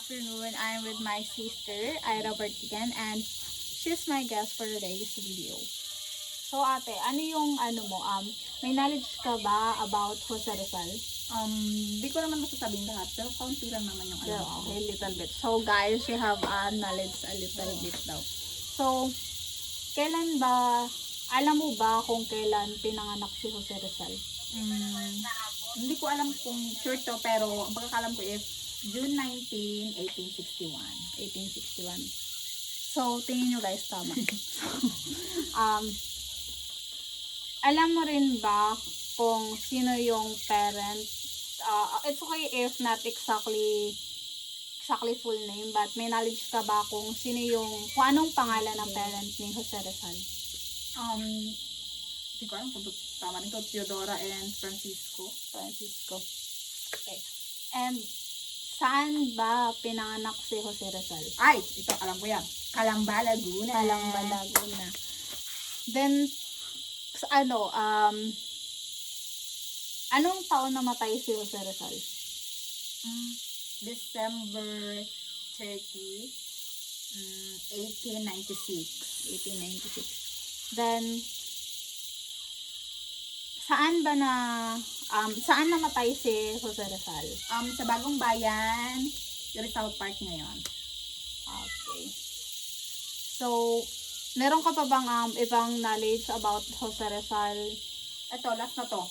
afternoon. I'm with my sister, Ira Bartigan, and she's my guest for today's video. So ate, ano yung may knowledge ka ba about Jose Rizal? Di ko naman masasabing lahat, pero kaunti lang naman yung alam ko. Okay, little bit. So guys, you have knowledge a little bit daw. So, kailan ba, alam mo ba kung kailan pinanganak si Jose Rizal? Hindi ko alam kung sure to, pero ang pagkakalam ko is June 19, 1861. 1861. So, tingin nyo guys, tama. Alam mo rin ba kung sino yung parent? It's okay if not exactly full name, but may knowledge ka ba kung anong pangalan ng parent ni Jose Rizal? Hindi ko alam kung tama nito, Theodora and Francisco. Okay. And saan ba pinanganak si Jose Rizal? Ay, ito alam ko yan. Calamba, Laguna. Calamba, Laguna. Then, anong taon namatay si Jose Rizal? December 30, 1896. 1896. Then, saan namatay si Jose Rizal? Sa Bagong Bayan, Rizal Park ngayon. Okay. So, meron ka pa bang ibang knowledge about Jose Rizal? Ito, last na to.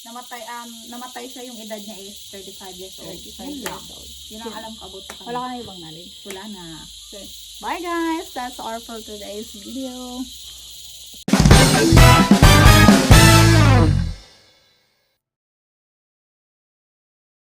Namatay siya, yung edad niya is 35 years old. 35 years old. Yun ang alam ko about sa kanya. Wala ka na ibang knowledge? Wala na. Okay. Bye guys! That's all for today's video.